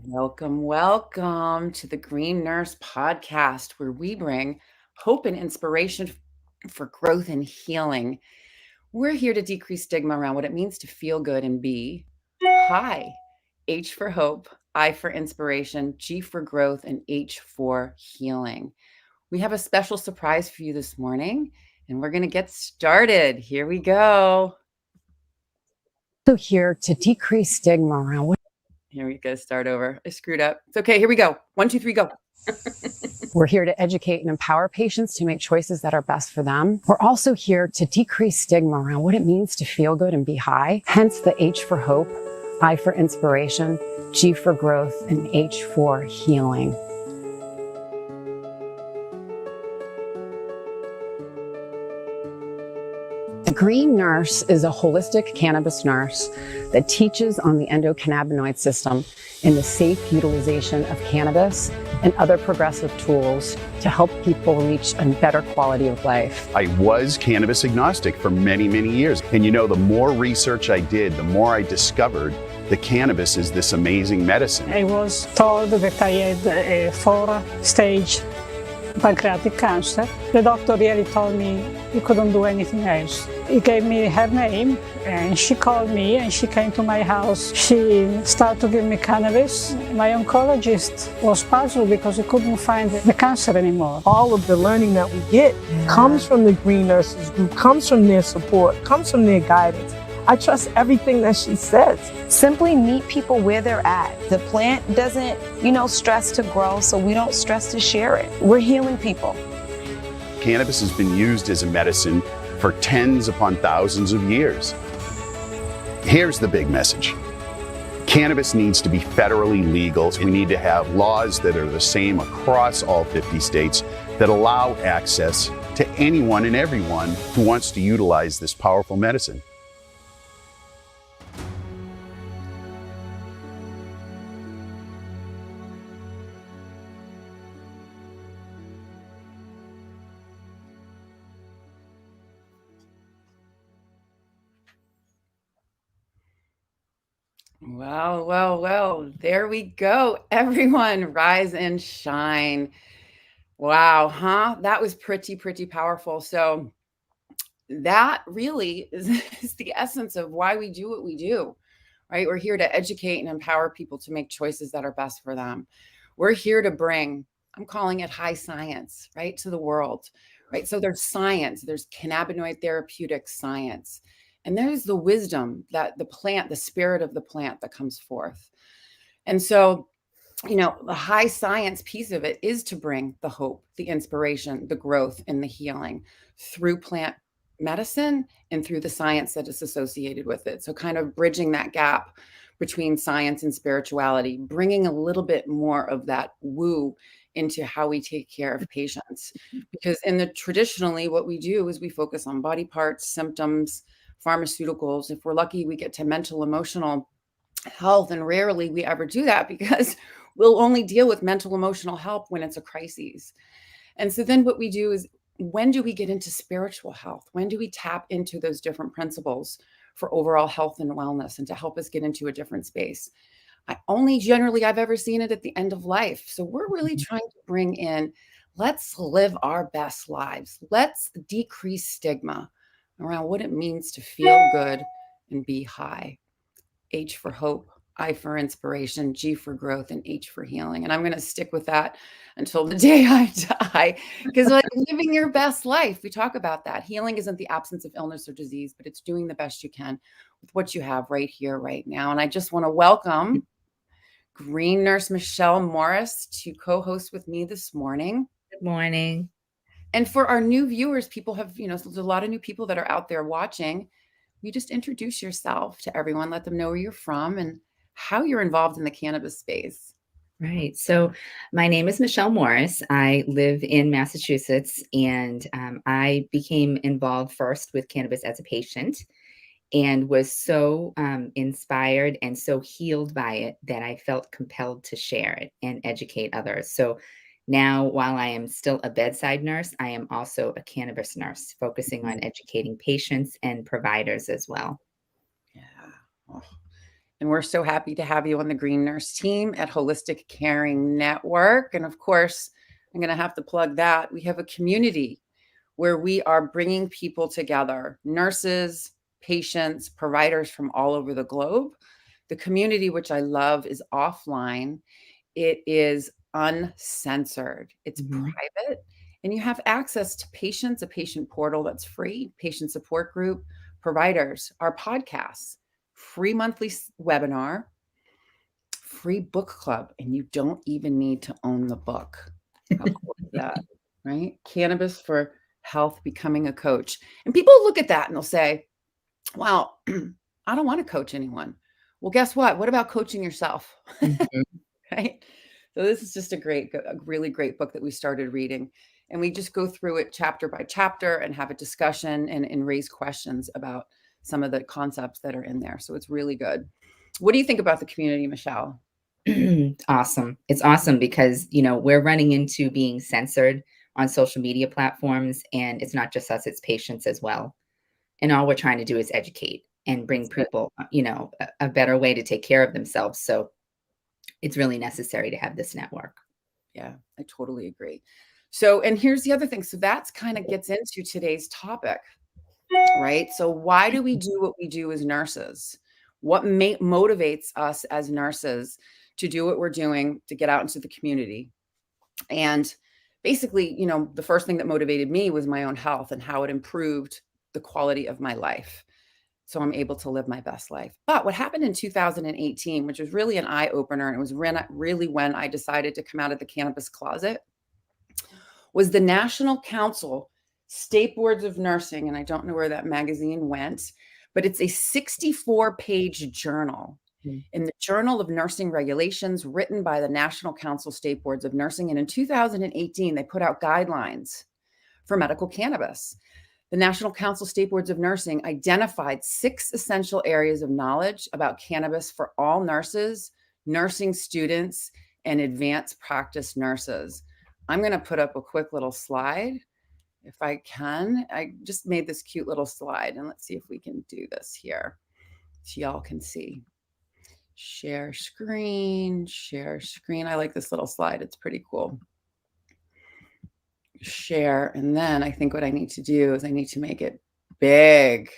Welcome, welcome to the Green Nurse podcast, where we bring hope and inspiration for growth and healing. We're here to decrease stigma around what it means to feel good and be high. H for hope, I for inspiration, G for growth, and H for healing. We have a special surprise for you this morning, and we're going to get started. Here we go. So here to decrease stigma around what Here we go. Start over. I screwed up. It's okay. Here we go. 1, 2, 3, go. we're here to educate and empower patients to make choices that are best for them. We're also here to decrease stigma around what it means to feel good and be high. Hence the H for hope, I for inspiration, G for growth, and H for healing. The Green Nurse is a holistic cannabis nurse that teaches on the endocannabinoid system and the safe utilization of cannabis and other progressive tools to help people reach a better quality of life. I was cannabis agnostic for many, many years. And the more research I did, the more I discovered that cannabis is this amazing medicine. I was told that I had a 4-stage pancreatic cancer. The doctor really told me he couldn't do anything else. He gave me her name and she called me and she came to my house. She started to give me cannabis. My oncologist was puzzled because he couldn't find the cancer anymore. All of the learning that we get comes from the Green Nurses group, comes from their support, comes from their guidance. I trust everything that she says. Simply meet people where they're at. The plant doesn't, stress to grow, so we don't stress to share it. We're healing people. Cannabis has been used as a medicine for tens upon thousands of years. Here's the big message. Cannabis needs to be federally legal. We need to have laws that are the same across all 50 states that allow access to anyone and everyone who wants to utilize this powerful medicine. Well, there we go. Everyone rise and shine. Wow, huh? That was pretty powerful. So that really is the essence of why we do what we do, right? We're here to educate and empower people to make choices that are best for them. We're here to bring, I'm calling it high science, right, to the world, right? So there's science, there's cannabinoid therapeutic science. And there's the wisdom that the plant, the spirit of the plant that comes forth. And so, the high science piece of it is to bring the hope, the inspiration, the growth, and the healing through plant medicine and through the science that is associated with it. So kind of bridging that gap between science and spirituality, bringing a little bit more of that woo into how we take care of patients. Because traditionally, what we do is we focus on body parts, symptoms, pharmaceuticals. If we're lucky, we get to mental, emotional health. And rarely we ever do that because we'll only deal with mental, emotional health when it's a crisis. And so then what we do is, when do we get into spiritual health? When do we tap into those different principles for overall health and wellness and to help us get into a different space? I've ever seen it at the end of life. So we're really trying to bring in, let's live our best lives. Let's decrease stigma around what it means to feel good and be high. H for hope, I for inspiration, G for growth, and H for healing. And I'm going to stick with that until the day I die, because living your best life, we talk about that. Healing isn't the absence of illness or disease, but it's doing the best you can with what you have right here, right now. And I just want to welcome Green Nurse Michele Morris to co-host with me this morning. Good morning. And for our new viewers, people have, there's a lot of new people that are out there watching. You just introduce yourself to everyone, let them know where you're from and how you're involved in the cannabis space. Right. So my name is Michele Morris. I live in Massachusetts, and I became involved first with cannabis as a patient and was so inspired and so healed by it that I felt compelled to share it and educate others. So now, while I am still a bedside nurse, I am also a cannabis nurse, focusing on educating patients and providers as well. Yeah. Oh. And we're so happy to have you on the Green Nurse team at Holistic Caring Network. And of course, I'm going to have to plug that. We have a community where we are bringing people together, nurses, patients, providers from all over the globe. The community, which I love, is offline. It is uncensored. It's private. And you have access to patients, a patient portal that's free, patient support group, providers, our podcasts, free monthly webinar, free book club, and you don't even need to own the book. How cool is that, right? Cannabis for Health, Becoming a Coach. And people look at that and they'll say, well, I don't want to coach anyone. Well, guess what? What about coaching yourself? Right? So this is just a really great book that we started reading. And we just go through it chapter by chapter and have a discussion and raise questions about some of the concepts that are in there. So it's really good. What do you think about the community, Michele? Awesome. It's awesome because, we're running into being censored on social media platforms, and it's not just us, it's patients as well. And all we're trying to do is educate and bring people, a better way to take care of themselves. So it's really necessary to have this network. Yeah, I totally agree. So, and here's the other thing. So that's kind of gets into today's topic, right? So why do we do what we do as nurses? What motivates us as nurses to do what we're doing, to get out into the community? And basically, the first thing that motivated me was my own health and how it improved the quality of my life. So I'm able to live my best life. But what happened in 2018, which was really an eye opener, and it was really when I decided to come out of the cannabis closet, was the National Council State Boards of Nursing. And I don't know where that magazine went, but it's a 64-page journal in the Journal of Nursing Regulations written by the National Council State Boards of Nursing. And in 2018, they put out guidelines for medical cannabis. The National Council State Boards of Nursing identified 6 essential areas of knowledge about cannabis for all nurses, nursing students, and advanced practice nurses. I'm going to put up a quick little slide if I can. I just made this cute little slide, and let's see if we can do this here so y'all can see. Share screen. I like this little slide. It's pretty cool. Share. And then I think what I need to do is I need to make it big.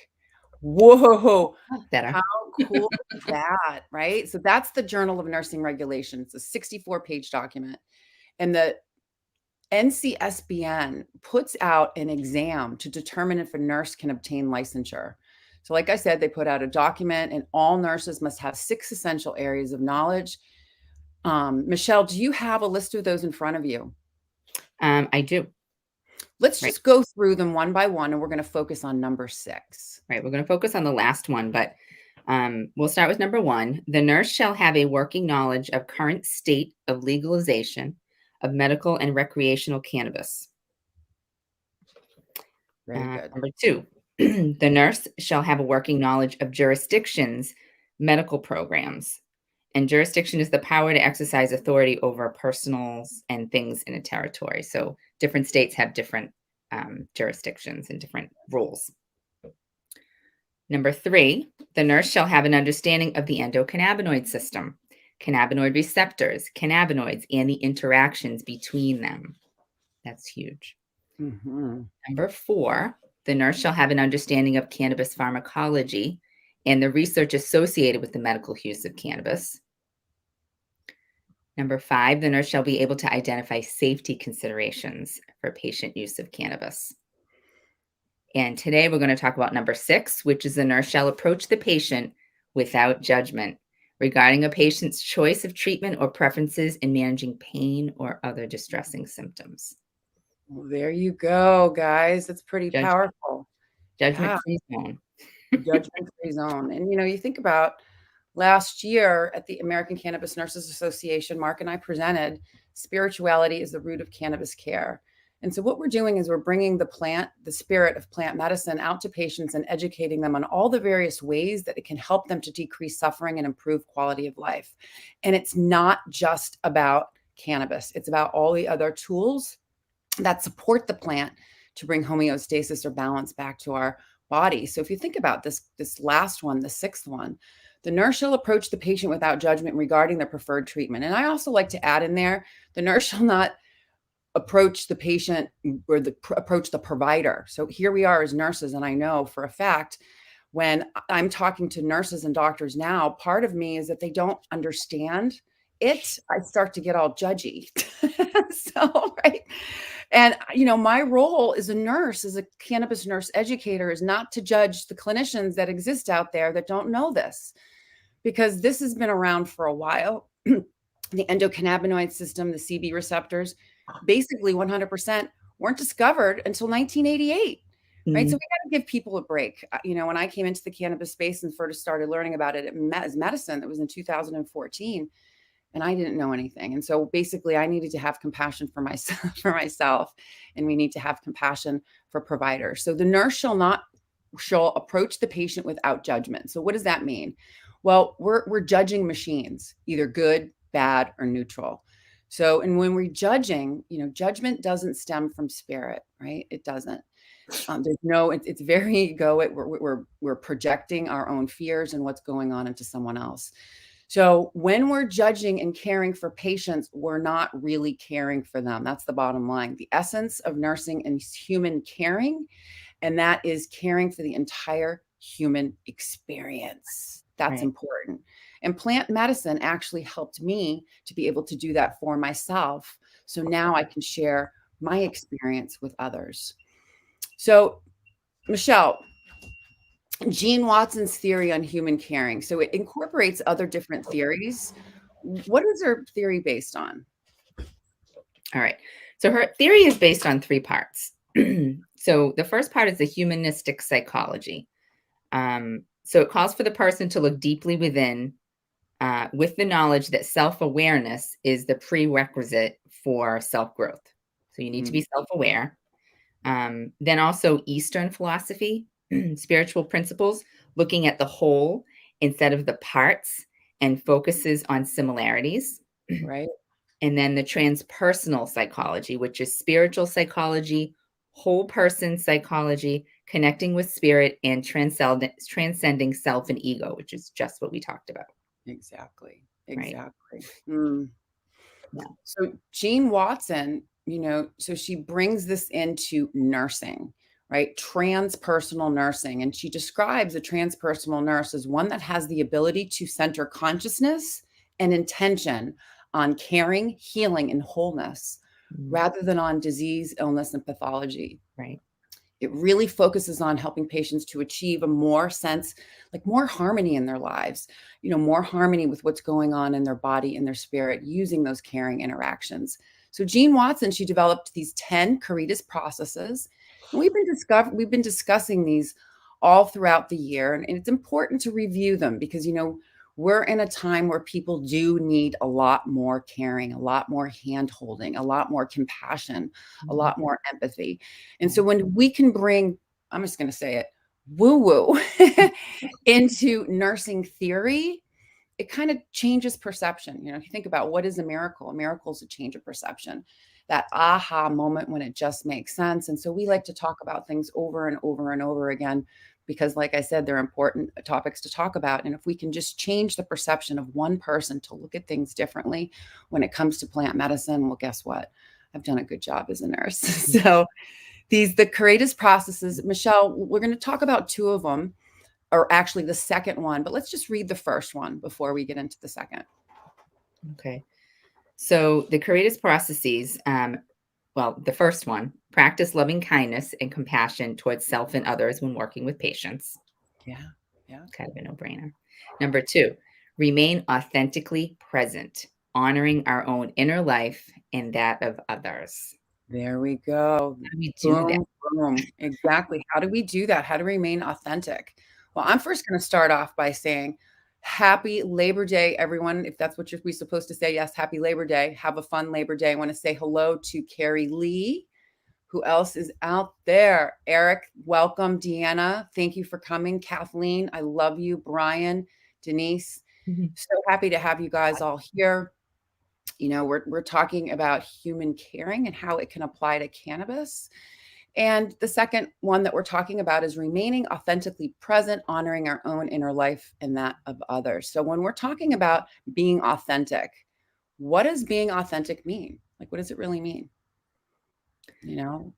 Whoa. Better. How cool is that, right? So that's the Journal of Nursing Regulations. It's a 64-page document. And the NCSBN puts out an exam to determine if a nurse can obtain licensure. So like I said, they put out a document, and all nurses must have 6 essential areas of knowledge. Michele, do you have a list of those in front of you? I do. Let's just go through them one by one, and we're going to focus on number 6. Right. We're going to focus on the last one, but we'll start with number 1. The nurse shall have a working knowledge of current state of legalization of medical and recreational cannabis. Very good. Number 2, the nurse shall have a working knowledge of jurisdictions' medical programs. And jurisdiction is the power to exercise authority over personals and things in a territory. So different states have different jurisdictions and different rules. Number 3, the nurse shall have an understanding of the endocannabinoid system, cannabinoid receptors, cannabinoids, and the interactions between them. That's huge. Number 4, the nurse shall have an understanding of cannabis pharmacology and the research associated with the medical use of cannabis. Number 5, the nurse shall be able to identify safety considerations for patient use of cannabis. And today we're going to talk about number 6, which is the nurse shall approach the patient without judgment regarding a patient's choice of treatment or preferences in managing pain or other distressing symptoms. Well, there you go, guys. That's pretty powerful. Judgment-free zone. Judgment-free zone. And, you think about last year at the American Cannabis Nurses Association, Mark and I presented Spirituality is the Root of Cannabis Care. And so what we're doing is we're bringing the spirit of plant medicine out to patients and educating them on all the various ways that it can help them to decrease suffering and improve quality of life. And it's not just about cannabis. It's about all the other tools that support the plant to bring homeostasis or balance back to our body. So if you think about this last one, the 6th one, The nurse shall approach the patient without judgment regarding their preferred treatment. And I also like to add in there, the nurse shall not approach the patient or approach the provider. So here we are as nurses, and I know for a fact when I'm talking to nurses and doctors now, part of me is that they don't understand it. I start to get all judgy. So, right. And, my role as a nurse, as a cannabis nurse educator, is not to judge the clinicians that exist out there that don't know this, because this has been around for a while. The endocannabinoid system, the CB receptors, basically 100% weren't discovered until 1988. Right. So we got to give people a break. When I came into the cannabis space and first started learning about it as medicine, that was in 2014, and I didn't know anything. And so basically I needed to have compassion for myself, and we need to have compassion for providers. So the nurse shall approach the patient without judgment. So what does that mean? Well, we're judging machines, either good, bad, or neutral. So, and when we're judging, judgment doesn't stem from spirit, right? It doesn't. It's very ego. We're projecting our own fears and what's going on into someone else. So when we're judging and caring for patients, we're not really caring for them. That's the bottom line. The essence of nursing is human caring, and that is caring for the entire human experience. That's important. And plant medicine actually helped me to be able to do that for myself. So now I can share my experience with others. So, Michele, Gene Watson's theory on human caring. So it incorporates other different theories. What is her theory based on? All right. So her theory is based on 3 parts. So the first part is the humanistic psychology. So it calls for the person to look deeply within, with the knowledge that self-awareness is the prerequisite for self-growth. So you need to be self-aware. Then also Eastern philosophy, spiritual principles, looking at the whole instead of the parts, and focuses on similarities. Right. And then the transpersonal psychology, which is spiritual psychology, whole person psychology, connecting with spirit, and transcending self and ego, which is just what we talked about. Exactly. Right. Yeah. So Gene Watson, so she brings this into nursing, right? Transpersonal nursing. And she describes a transpersonal nurse as one that has the ability to center consciousness and intention on caring, healing, and wholeness, rather than on disease, illness, and pathology. Right. It really focuses on helping patients to achieve a more harmony in their lives, more harmony with what's going on in their body and their spirit, using those caring interactions. So Gene Watson, she developed these 10 Caritas processes. And we've been discussing these all throughout the year. And it's important to review them because, we're in a time where people do need a lot more caring, a lot more hand-holding, a lot more compassion, a lot more empathy. And so when we can bring, I'm just going to say it, woo-woo into nursing theory, it kind of changes perception. If you think about what is a miracle is a change of perception, that aha moment when it just makes sense. And so we like to talk about things over and over and over again, because like I said, they're important topics to talk about. And if we can just change the perception of one person to look at things differently when it comes to plant medicine, well, guess what? I've done a good job as a nurse. So the Caritas processes, Michele, we're going to talk about 2 of them, or actually the second one, but let's just read the first one before we get into the second. Okay. So the Caritas processes, the first one, practice loving kindness and compassion towards self and others when working with patients. Yeah. Kind of a no-brainer. Number 2, remain authentically present, honoring our own inner life and that of others. There we go. How do we do that? Boom. Exactly. How do we do that? How to remain authentic? Well, I'm first going to start off by saying happy Labor Day, everyone. If that's what we're supposed to say, yes, happy Labor Day. Have a fun Labor Day. I want to say hello to Carrie Lee. Who else is out there? Eric, welcome. Deanna, thank you for coming. Kathleen, I love you. Brian, Denise, so happy to have you guys all here. We're talking about human caring and how it can apply to cannabis. And the second one that we're talking about is remaining authentically present, honoring our own inner life and that of others. So when we're talking about being authentic, what does being authentic mean? Like, what does it really mean?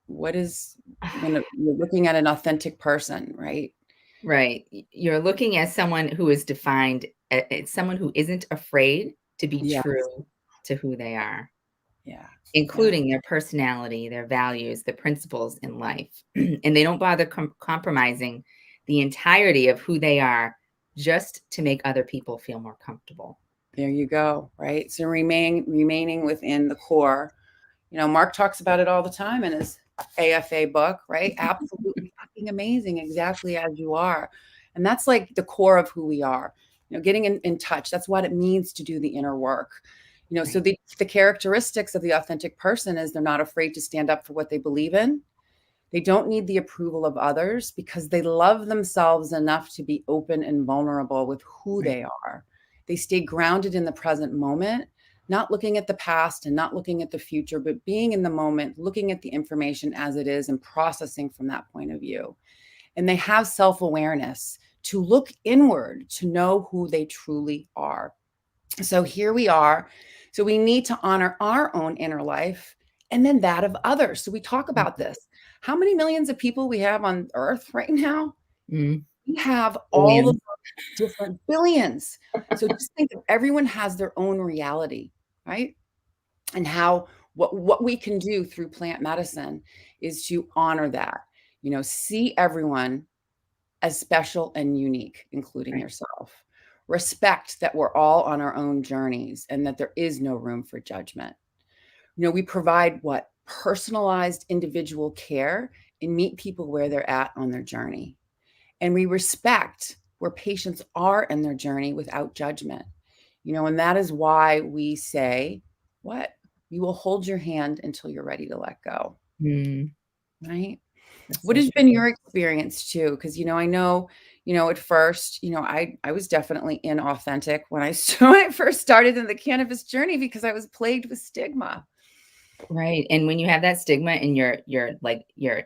What is, when you're looking at an authentic person, right? Right. You're looking at someone who is defined as someone who isn't afraid to be Yes. true to who they are, Yeah. including their personality, their values, their principles in life. And they don't bother compromising the entirety of who they are just to make other people feel more comfortable. There you go. Right. So remaining within the core. Mark talks about it all the time in his AFA book, right? Absolutely fucking amazing, exactly as you are. And that's like the core of who we are, getting in touch. That's what it means to do the inner work. So Right. the characteristics of the authentic person is they're not afraid to stand up for what they believe in. They don't need the approval of others because they love themselves enough to be open and vulnerable with who Right. they are. They stay grounded in the present moment, not looking at the past and not looking at the future, but being in the moment, looking at the information as it is and processing from that point of view. And they have self-awareness to look inward, to know who they truly are. So here we are. So we need to honor our own inner life and then that of others. So we talk about this. How many millions of people we have on earth right now? Mm. We have all of those different billions. So just think of everyone has their own reality, right? And how what we can do through plant medicine is to honor that. See everyone as special and unique, including Right. yourself. Respect that we're all on our own journeys and that there is no room for judgment. We provide what? Personalized individual care and meet people where they're at on their journey. And we respect where patients are in their journey without judgment. And that is why we say, what? We will hold your hand until you're ready to let go. Mm. Right? That's What so has true. been your experience too? Because I know, at first, I was definitely inauthentic when I when I first started in the cannabis journey because I was plagued with stigma. Right. And when you have that stigma and you're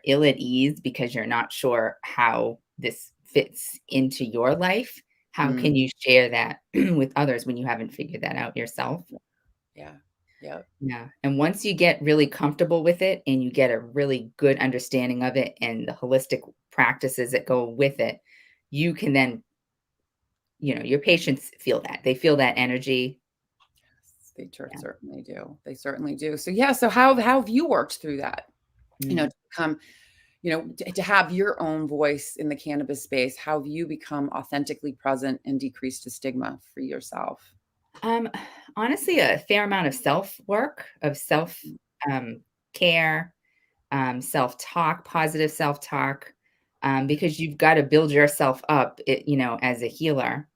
ill at ease because you're not sure how this fits into your life, how Mm, can you share that with others when you haven't figured that out yourself? yeah. Yeah. Yeah. And once you get really comfortable with it and you get a really good understanding of it and the holistic practices that go with it, you can then, your patients feel that. They feel that energy. They Yeah. certainly do. They certainly do. So yeah. So how have you worked through that? Mm. To become, to have your own voice in the cannabis space. How have you become authentically present and decreased the stigma for yourself? Um, Honestly, a fair amount of self work, of self um, care, self talk, positive self talk, because you've got to build yourself up, as a healer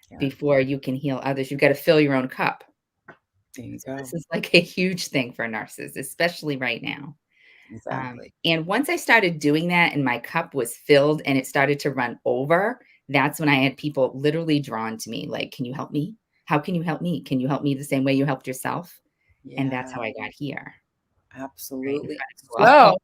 Yeah. before you can heal others. You've got to fill your own cup. There you So go. this is like a huge thing for nurses, especially right now. Exactly. And once I started doing that and my cup was filled and it started to run over, that's when I had people literally drawn to me, like, can you help me? How can you help me? Can you help me the same way you helped yourself? And that's Yeah. how I got here, right in Absolutely. front of you So, all.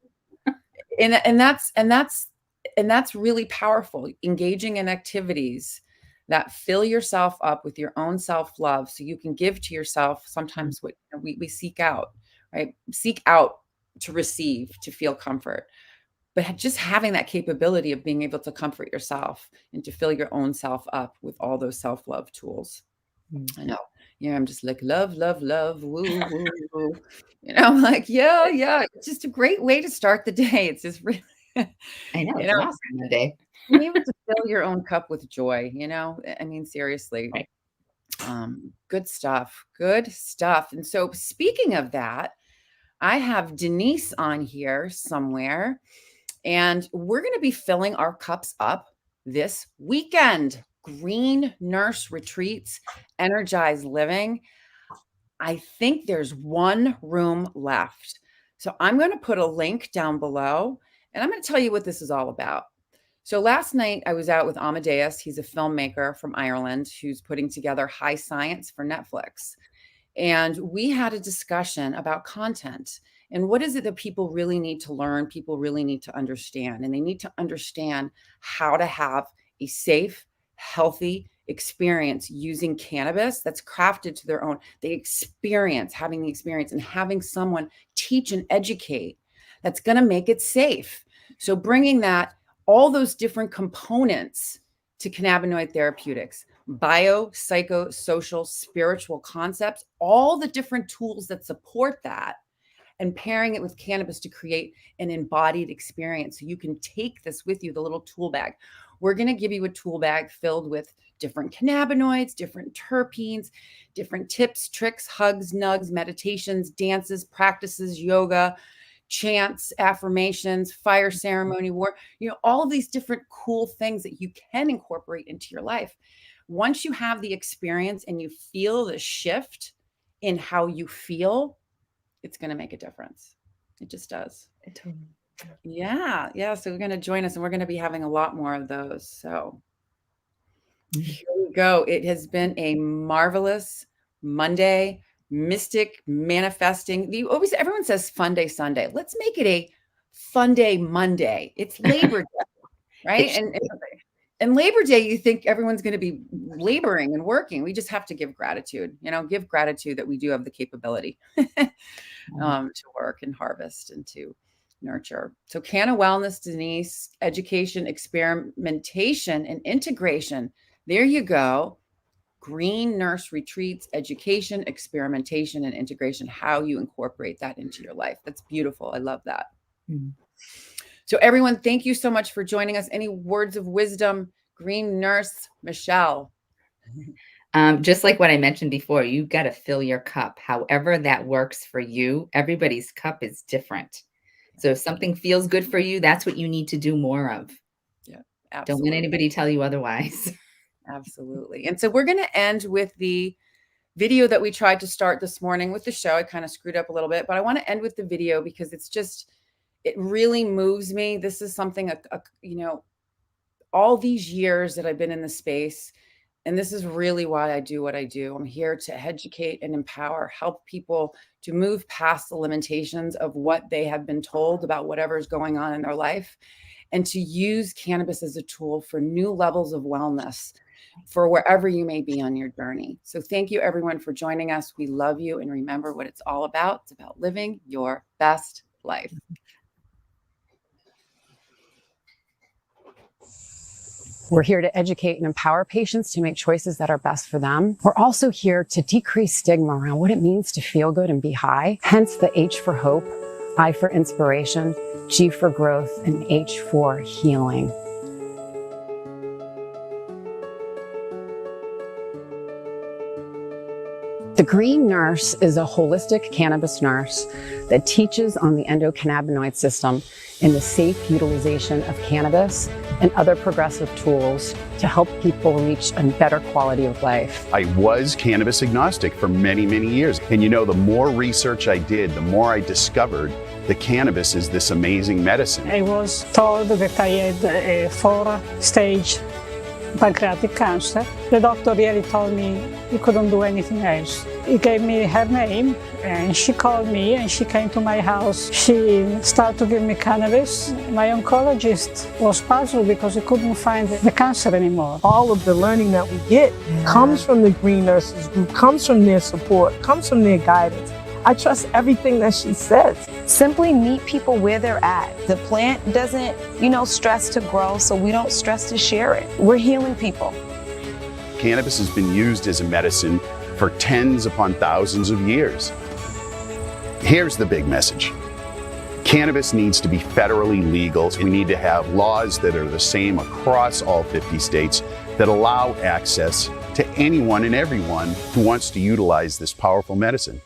and that's really powerful, engaging in activities that fill yourself up with your own self-love so you can give to yourself Mm, sometimes what we seek out, right? Seek out to receive, to feel comfort. But just having that capability of being able to comfort yourself and to fill your own self up with all those self-love tools. mm. I know. Yeah, I'm just like, love, love, love, woo, woo, woo. I'm like, yeah, yeah. It's just a great way to start the day. It's just really, I know, you it's know, an awesome Monday. being able to fill your own cup with joy, I mean, seriously. Right. Good stuff. Good stuff. And so speaking of that, I have Denise on here somewhere, and we're going to be filling our cups up this weekend. Green Nurse Retreats, Energized Living. I think there's one room left. So I'm going to put a link down below and I'm going to tell you what this is all about. So last night I was out with Amadeus. He's a filmmaker from Ireland who's putting together High Science for Netflix. And we had a discussion about content And what is it that people really need to learn? People really need to understand, and they need to understand how to have a safe, healthy experience using cannabis that's crafted to their own. They experience having the experience and having someone teach and educate that's going to make it safe. So bringing that, all those different components to cannabinoid therapeutics, bio, psycho, social, spiritual concepts, all the different tools that support that, and pairing it with cannabis to create an embodied experience. So you can take this with you, the little tool bag. We're going to give you a tool bag filled with different cannabinoids, different terpenes, different tips, tricks, hugs, nugs, meditations, dances, practices, yoga, chants, affirmations, fire ceremony, all of these different cool things that you can incorporate into your life. Once you have the experience and you feel the shift in how you feel, it's going to make a difference. It just does. Yeah. So we're going to join us, and we're going to be having a lot more of those. So here we go. It has been a marvelous Monday, mystic manifesting. Everyone says fun day Sunday. Let's make it a fun day Monday. It's Labor Day, right? And Labor Day, you think everyone's going to be laboring and working. We just have to give gratitude, give gratitude that we do have the capability to work and harvest and to nurture. So Canna Wellness, Denise, education, experimentation, and integration. There you go. Green Nurse Retreats, education, experimentation, and integration, how you incorporate that into your life. That's beautiful. I love that. Mm-hmm. So everyone, thank you so much for joining us. Any words of wisdom, Green Nurse Michele? Just like what I mentioned before, you got to fill your cup. However that works for you, everybody's cup is different. So if something feels good for you, that's what you need to do more of. Yeah, absolutely. Don't let anybody tell you otherwise. Absolutely. And so we're going to end with the video that we tried to start this morning with the show. I kind of screwed up a little bit, but I want to end with the video because it really moves me. This is something, all these years that I've been in the space, and this is really why I do what I do. I'm here to educate and empower, help people to move past the limitations of what they have been told about whatever's going on in their life, and to use cannabis as a tool for new levels of wellness for wherever you may be on your journey. So thank you everyone for joining us. We love you. And remember what it's all about. It's about living your best life. We're here to educate and empower patients to make choices that are best for them. We're also here to decrease stigma around what it means to feel good and be high. Hence the H for hope, I for inspiration, G for growth, and H for healing. The Green Nurse is a holistic cannabis nurse that teaches on the endocannabinoid system and the safe utilization of cannabis and other progressive tools to help people reach a better quality of life. I was cannabis agnostic for many, many years. And the more research I did, the more I discovered that cannabis is this amazing medicine. I was told that I had a 4-stage pancreatic cancer. The doctor really told me he couldn't do anything else. He gave me her name and she called me and she came to my house. She started to give me cannabis. My oncologist was puzzled because he couldn't find the cancer anymore. All of the learning that we get comes from the Green Nurses group, comes from their support, comes from their guidance. I trust everything that she says. Simply meet people where they're at. The plant doesn't, stress to grow, so we don't stress to share it. We're healing people. Cannabis has been used as a medicine for tens upon thousands of years. Here's the big message. Cannabis needs to be federally legal. We need to have laws that are the same across all 50 states that allow access to anyone and everyone who wants to utilize this powerful medicine.